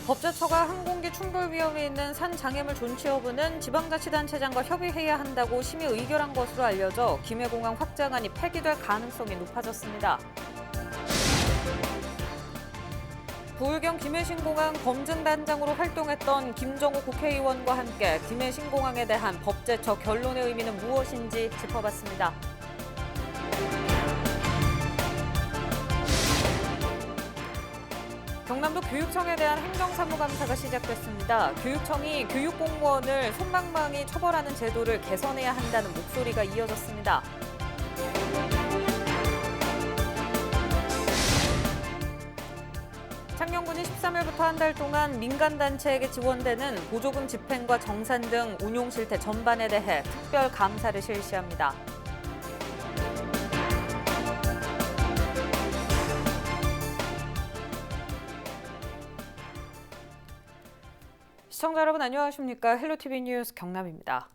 법제처가 항공기 충돌 위험이 있는 산 장애물 존치 여부는 지방자치단체장과 협의해야 한다고 심의 의결한 것으로 알려져 김해공항 확장안이 폐기될 가능성이 높아졌습니다. 부울경 김해신공항 검증단장으로 활동했던 김정우 국회의원과 함께 김해신공항에 대한 법제처 결론의 의미는 무엇인지 짚어봤습니다. 경남도 교육청에 대한 행정사무감사가 시작됐습니다. 교육청이 교육공무원을 솜방망이 처벌하는 제도를 개선해야 한다는 목소리가 이어졌습니다. 창녕군이 13일부터 한 달 동안 민간단체에게 지원되는 보조금 집행과 정산 등 운용 실태 전반에 대해 특별 감사를 실시합니다. 시청자 여러분 안녕하십니까? 헬로티비 뉴스 경남입니다.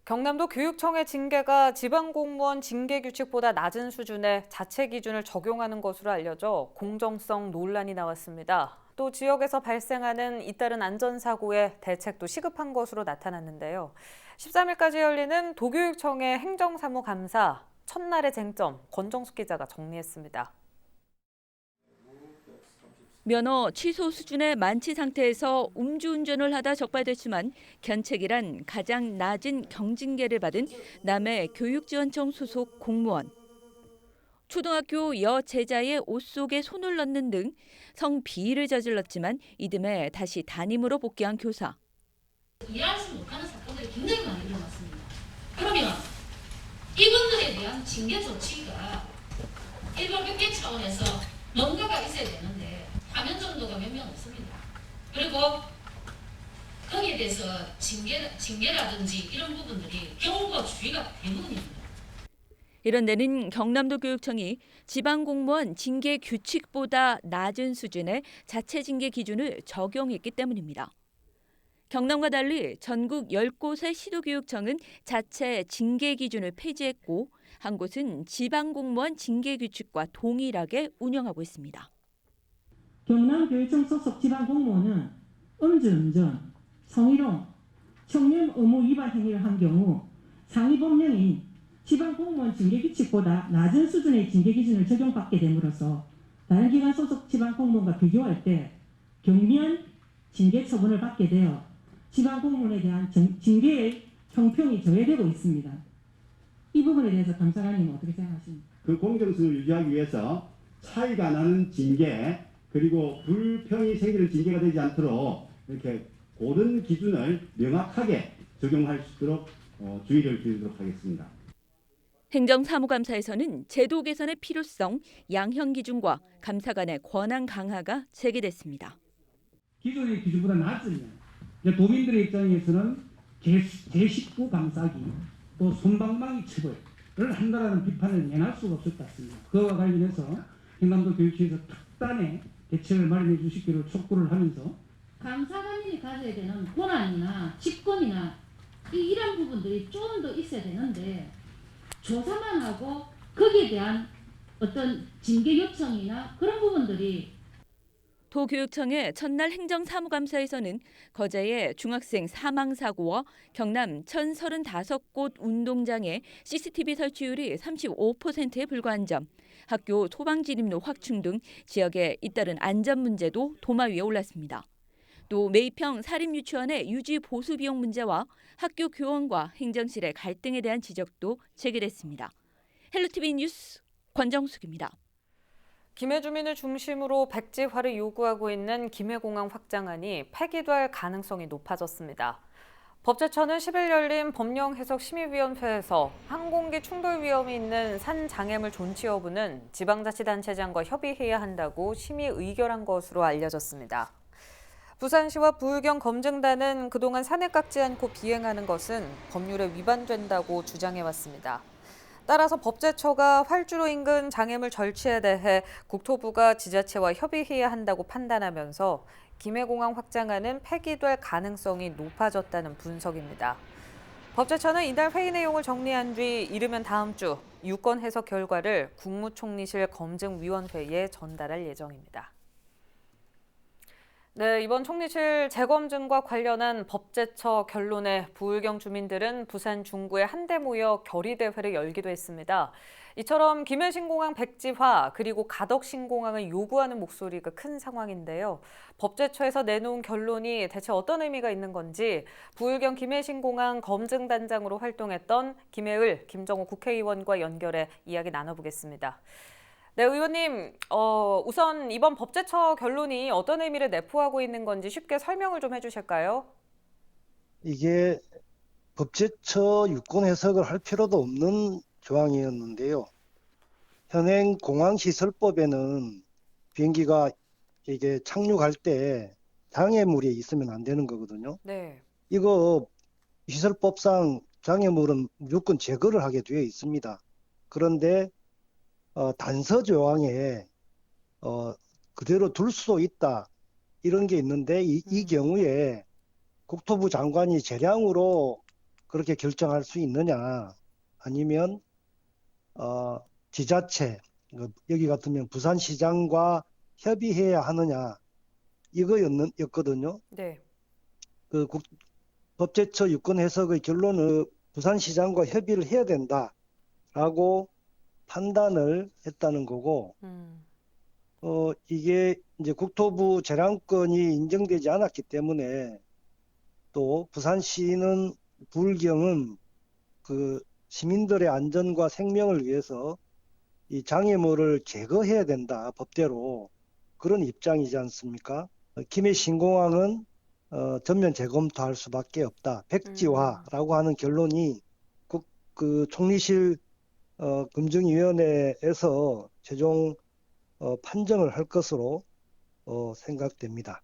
경남도 교육청의 징계가 지방공무원 징계규칙보다 낮은 수준의 자체 기준을 적용하는 것으로 알려져 공정성 논란이 나왔습니다. 또 지역에서 발생하는 잇따른 안전사고에 대책도 시급한 것으로 나타났는데요. 13일까지 열리는 도교육청의 행정사무감사 첫날의 쟁점 권정숙 기자가 정리했습니다. 면허 취소 수준의 만취 상태에서 음주운전을 하다 적발됐지만 견책이란 가장 낮은 경징계를 받은 남해 교육지원청 소속 공무원. 초등학교 여제자의 옷 속에 손을 넣는 등 성비위를 저질렀지만 이듬해 다시 담임으로 복귀한 교사. 이해하지 못하는 사건들이 굉장히 많이 일어났습니다. 그러면 이분들에 대한 징계 조치가 일반교계 차원에서 뭔가가 있어야 되는데 화면 정도가 몇 명 없습니다. 그리고 거기에 대해서 징계라든지 이런 부분들이 경고주의가 대부분입니다. 이런 데는 경남도 교육청이 지방공무원 징계 규칙보다 낮은 수준의 자체 징계 기준을 적용했기 때문입니다. 경남과 달리 전국 10곳의 시도교육청은 자체 징계 기준을 폐지했고 한 곳은 지방공무원 징계 규칙과 동일하게 운영하고 있습니다. 경남교육청 소속 지방공무원은 음주운전, 성희롱, 청렴 의무 위반 행위를 한 경우 상위 법령인 지방공무원 징계규칙보다 낮은 수준의 징계기준을 적용받게 됨으로써 다른 기관 소속 지방공무원과 비교할 때 경미한 징계 처분을 받게 되어 지방공무원에 대한 징계의 형평이 저해되고 있습니다. 이 부분에 대해서 감사관님은 어떻게 생각하십니까? 그 공정성을 유지하기 위해서 차이가 나는 징계 그리고 불평이 생기는 징계가 되지 않도록 이렇게 고른 기준을 명확하게 적용할 수 있도록 주의를 기울이도록 하겠습니다. 행정사무감사에서는 제도 개선의 필요성, 양형 기준과 감사관의 권한 강화가 제기됐습니다. 기존의 기준보다 낮으면 도민들의 입장에서는 제19 감사기 또 솜방망이 처벌을 한다라는 비판을 면할 수가 없을 것 같습니다. 그와 관련해서 경남도 교육청에서 특단의 대책을 마련해 주시기를 촉구를 하면서 감사관님이 가져야 되는 권한이나 직권이나 이런 부분들이 좀 더 있어야 되는데 조사만 하고 거기에 대한 어떤 징계 요청이나 그런 부분들이 도교육청의 첫날 행정사무감사에서는 거제의 중학생 사망사고와 경남 1,035곳 운동장의 CCTV 설치율이 35%에 불과한 점, 학교 소방진입로 확충 등 지역의 잇따른 안전 문제도 도마 위에 올랐습니다. 또 매입형 사립유치원의 유지 보수 비용 문제와 학교 교원과 행정실의 갈등에 대한 지적도 제기됐습니다. 헬로티비 뉴스 권정숙입니다. 김해 주민을 중심으로 백지화를 요구하고 있는 김해공항 확장안이 폐기될 가능성이 높아졌습니다. 법제처는 10일 열린 법령해석심의위원회에서 항공기 충돌 위험이 있는 산 장애물 존치 여부는 지방자치단체장과 협의해야 한다고 심의 의결한 것으로 알려졌습니다. 부산시와 부울경 검증단은 그동안 산에 깎지 않고 비행하는 것은 법률에 위반된다고 주장해왔습니다. 따라서 법제처가 활주로 인근 장애물 절취에 대해 국토부가 지자체와 협의해야 한다고 판단하면서 김해공항 확장안은 폐기될 가능성이 높아졌다는 분석입니다. 법제처는 이날 회의 내용을 정리한 뒤 이르면 다음 주 유권 해석 결과를 국무총리실 검증위원회에 전달할 예정입니다. 네, 이번 총리실 재검증과 관련한 법제처 결론에 부울경 주민들은 부산 중구에 한데 모여 결의대회를 열기도 했습니다. 이처럼 김해신공항 백지화 그리고 가덕신공항을 요구하는 목소리가 큰 상황인데요. 법제처에서 내놓은 결론이 대체 어떤 의미가 있는 건지 부울경 김해신공항 검증단장으로 활동했던 김해을 김정호 국회의원과 연결해 이야기 나눠보겠습니다. 네, 의원님, 우선 이번 법제처 결론이 어떤 의미를 내포하고 있는 건지 쉽게 설명을 좀 해주실까요? 이게 법제처 유권 해석을 할 필요도 없는 조항이었는데요. 현행 공항시설법에는 비행기가 이게 착륙할 때 장애물이 있으면 안 되는 거거든요. 네. 이거 시설법상 장애물은 무조건 제거를 하게 되어 있습니다. 그런데 단서 조항에 그대로 둘 수 있다 이런 게 있는데 이 경우에 국토부 장관이 재량으로 그렇게 결정할 수 있느냐 아니면 지자체 여기 같으면 부산시장과 협의해야 하느냐 이거였거든요. 네. 법제처 유권 해석의 결론은 부산시장과 협의를 해야 된다라고 판단을 했다는 거고, 이게 이제 국토부 재량권이 인정되지 않았기 때문에 또 부산시는 부울경은 그 시민들의 안전과 생명을 위해서 이 장애물을 제거해야 된다 법대로 그런 입장이지 않습니까? 김해신공항은 전면 재검토할 수밖에 없다. 백지화라고 하는 결론이 그 총리실 검증위원회에서 최종 판정을 할 것으로 생각됩니다.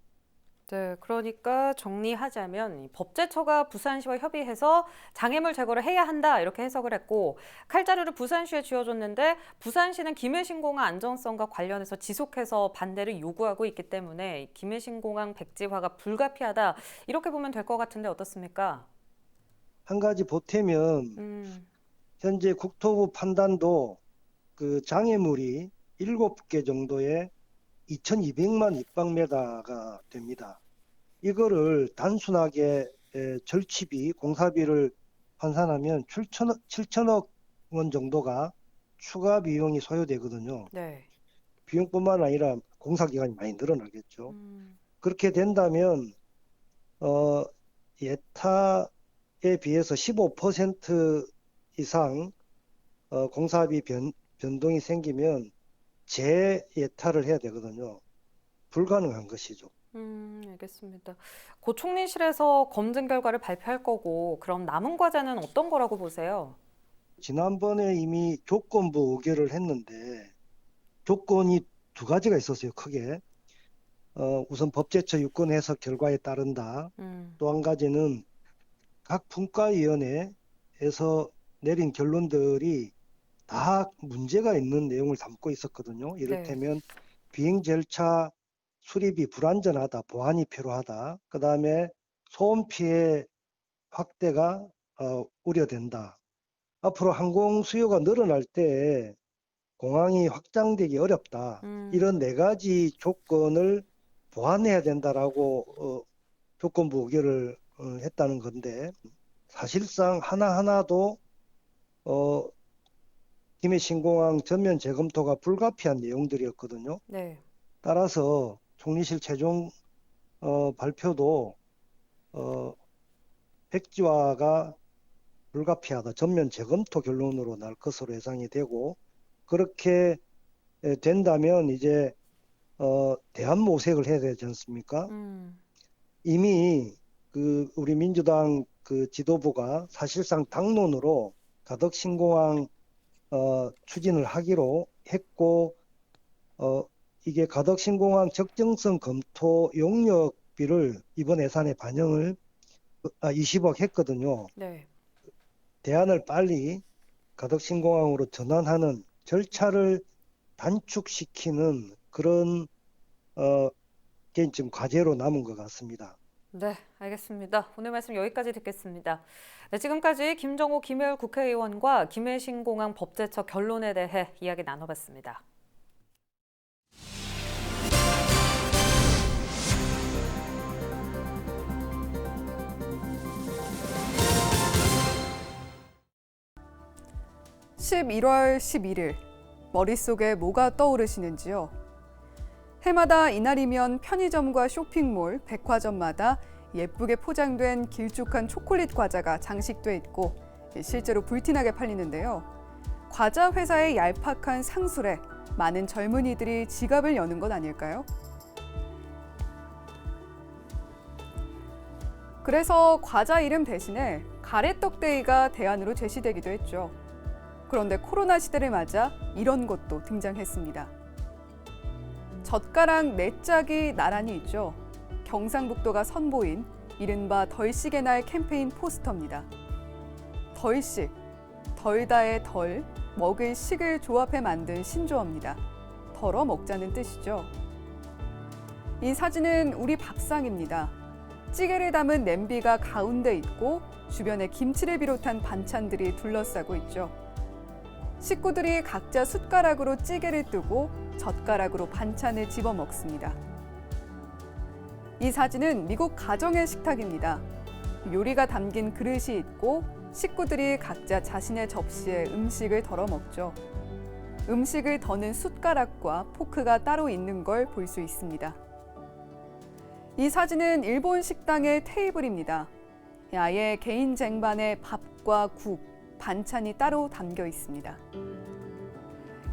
네, 그러니까 정리하자면 이 법제처가 부산시와 협의해서 장애물 제거를 해야 한다 이렇게 해석을 했고 칼자루를 부산시에 쥐어줬는데 부산시는 김해신공항 안전성과 관련해서 지속해서 반대를 요구하고 있기 때문에 김해신공항 백지화가 불가피하다 이렇게 보면 될 것 같은데 어떻습니까? 한 가지 보태면 현재 국토부 판단도 그 장애물이 7개 정도의 2200만 입방미터가 됩니다. 이거를 단순하게 절취비, 공사비를 환산하면 7천억 원 정도가 추가 비용이 소요되거든요. 네. 비용뿐만 아니라 공사 기간이 많이 늘어나겠죠. 그렇게 된다면 예타에 비해서 15% 이상 공사비 변동이 생기면 재예타를 해야 되거든요. 불가능한 것이죠. 알겠습니다. 고 총리실에서 검증 결과를 발표할 거고 그럼 남은 과제는 어떤 거라고 보세요? 지난번에 이미 조건부 의결을 했는데 조건이 두 가지가 있었어요. 크게. 우선 법제처 유권 해석 결과에 따른다. 또 한 가지는 각 분과위원회에서 내린 결론들이 다 문제가 있는 내용을 담고 있었거든요. 이를테면 비행 절차 수립이 불안전하다, 보완이 필요하다. 그 다음에 소음 피해 확대가 우려된다. 앞으로 항공 수요가 늘어날 때 공항이 확장되기 어렵다. 이런 네 가지 조건을 보완해야 된다라고 조건부 의결을 했다는 건데 사실상 하나하나도 김해신공항 전면 재검토가 불가피한 내용들이었거든요. 네. 따라서 총리실 최종 발표도 백지화가 불가피하다. 전면 재검토 결론으로 날 것으로 예상이 되고 그렇게 된다면 이제 대안 모색을 해야 되지 않습니까? 이미 그 우리 민주당 그 지도부가 사실상 당론으로 가덕신공항 추진을 하기로 했고 이게 가덕신공항 적정성 검토 용역비를 이번 예산에 반영을 20억 했거든요. 네. 대안을 빨리 가덕신공항으로 전환하는 절차를 단축시키는 그런 게 지금 과제로 남은 것 같습니다. 네, 알겠습니다. 오늘 말씀 여기까지 듣겠습니다. 네, 지금까지 김정호 김해을 국회의원과 김해신공항 법제처 결론에 대해 이야기 나눠봤습니다. 11월 11일, 머릿속에 뭐가 떠오르시는지요? 해마다 이날이면 편의점과 쇼핑몰, 백화점마다 예쁘게 포장된 길쭉한 초콜릿 과자가 장식돼 있고 실제로 불티나게 팔리는데요. 과자 회사의 얄팍한 상술에 많은 젊은이들이 지갑을 여는 것 아닐까요? 그래서 과자 이름 대신에 가래떡데이가 대안으로 제시되기도 했죠. 그런데 코로나 시대를 맞아 이런 것도 등장했습니다. 젓가락 4짝이 나란히 있죠. 경상북도가 선보인 이른바 덜식의 날 캠페인 포스터입니다. 덜식, 덜다의 덜, 먹을 식을 조합해 만든 신조어입니다. 덜어 먹자는 뜻이죠. 이 사진은 우리 밥상입니다. 찌개를 담은 냄비가 가운데 있고 주변에 김치를 비롯한 반찬들이 둘러싸고 있죠. 식구들이 각자 숟가락으로 찌개를 뜨고 젓가락으로 반찬을 집어 먹습니다. 이 사진은 미국 가정의 식탁입니다. 요리가 담긴 그릇이 있고 식구들이 각자 자신의 접시에 음식을 덜어 먹죠. 음식을 더는 숟가락과 포크가 따로 있는 걸 볼 수 있습니다. 이 사진은 일본 식당의 테이블입니다. 아예 개인 쟁반에 밥과 국, 반찬이 따로 담겨 있습니다.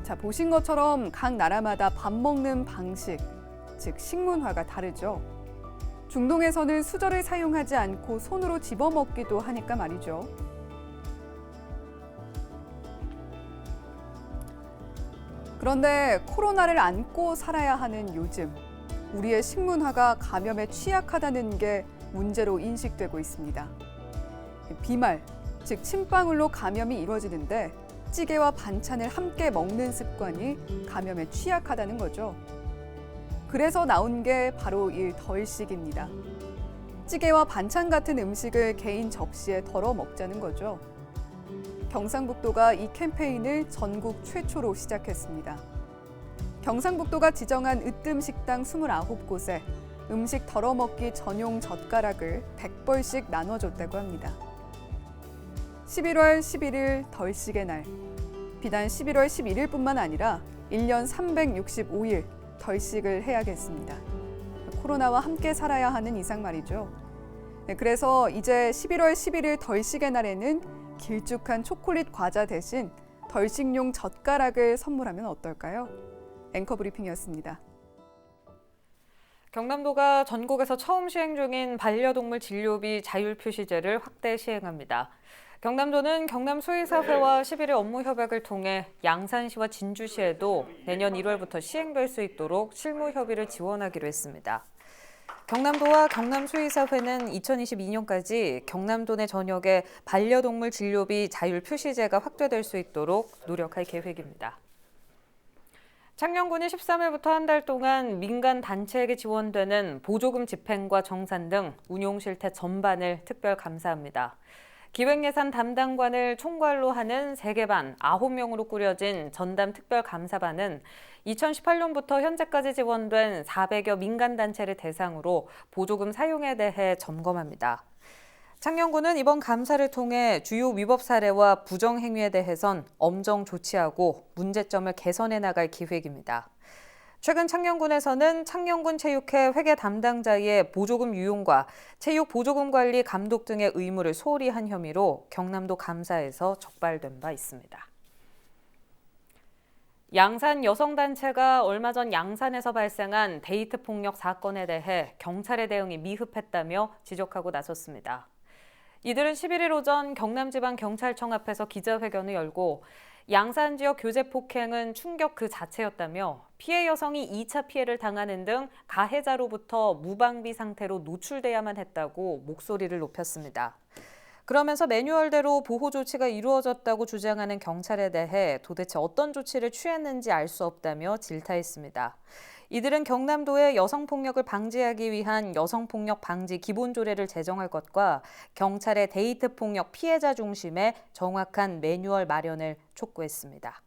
자, 보신 것처럼 각 나라마다 밥 먹는 방식, 즉 식문화가 다르죠. 중동에서는 수저를 사용하지 않고 손으로 집어먹기도 하니까 말이죠. 그런데 코로나를 안고 살아야 하는 요즘, 우리의 식문화가 감염에 취약하다는 게 문제로 인식되고 있습니다. 비말, 즉 침방울로 감염이 이루어지는데 찌개와 반찬을 함께 먹는 습관이 감염에 취약하다는 거죠. 그래서 나온 게 바로 이 덜식입니다. 찌개와 반찬 같은 음식을 개인 접시에 덜어 먹자는 거죠. 경상북도가 이 캠페인을 전국 최초로 시작했습니다. 경상북도가 지정한 으뜸식당 29곳에 음식 덜어먹기 전용 젓가락을 100벌씩 나눠줬다고 합니다. 11월 11일 덜식의 날. 비단 11월 11일뿐만 아니라 1년 365일 덜식을 해야겠습니다. 코로나와 함께 살아야 하는 이상 말이죠. 그래서 이제 11월 11일 덜식의 날에는 길쭉한 초콜릿 과자 대신 덜식용 젓가락을 선물하면 어떨까요? 앵커 브리핑이었습니다. 경남도가 전국에서 처음 시행 중인 반려동물 진료비 자율 표시제를 확대 시행합니다. 경남도는 경남수의사회와 11일 업무 협약을 통해 양산시와 진주시에도 내년 1월부터 시행될 수 있도록 실무 협의를 지원하기로 했습니다. 경남도와 경남수의사회는 2022년까지 경남도 내 전역에 반려동물 진료비 자율 표시제가 확대될 수 있도록 노력할 계획입니다. 창녕군이 13일부터 한 달 동안 민간 단체에게 지원되는 보조금 집행과 정산 등 운용 실태 전반을 특별 감사합니다. 기획예산 담당관을 총괄로 하는 3개 반 9명으로 꾸려진 전담 특별감사반은 2018년부터 현재까지 지원된 400여 민간단체를 대상으로 보조금 사용에 대해 점검합니다. 창녕군은 이번 감사를 통해 주요 위법 사례와 부정행위에 대해선 엄정 조치하고 문제점을 개선해 나갈 계획입니다. 최근 창녕군에서는 창녕군 체육회 회계 담당자의 보조금 유용과 체육 보조금 관리 감독 등의 의무를 소홀히 한 혐의로 경남도 감사에서 적발된 바 있습니다. 양산 여성단체가 얼마 전 양산에서 발생한 데이트 폭력 사건에 대해 경찰의 대응이 미흡했다며 지적하고 나섰습니다. 이들은 11일 오전 경남지방경찰청 앞에서 기자회견을 열고 양산 지역 교제 폭행은 충격 그 자체였다며 피해 여성이 2차 피해를 당하는 등 가해자로부터 무방비 상태로 노출돼야만 했다고 목소리를 높였습니다. 그러면서 매뉴얼대로 보호 조치가 이루어졌다고 주장하는 경찰에 대해 도대체 어떤 조치를 취했는지 알 수 없다며 질타했습니다. 이들은 경남도에 여성폭력을 방지하기 위한 여성폭력 방지 기본조례를 제정할 것과 경찰의 데이트 폭력 피해자 중심의 정확한 매뉴얼 마련을 촉구했습니다.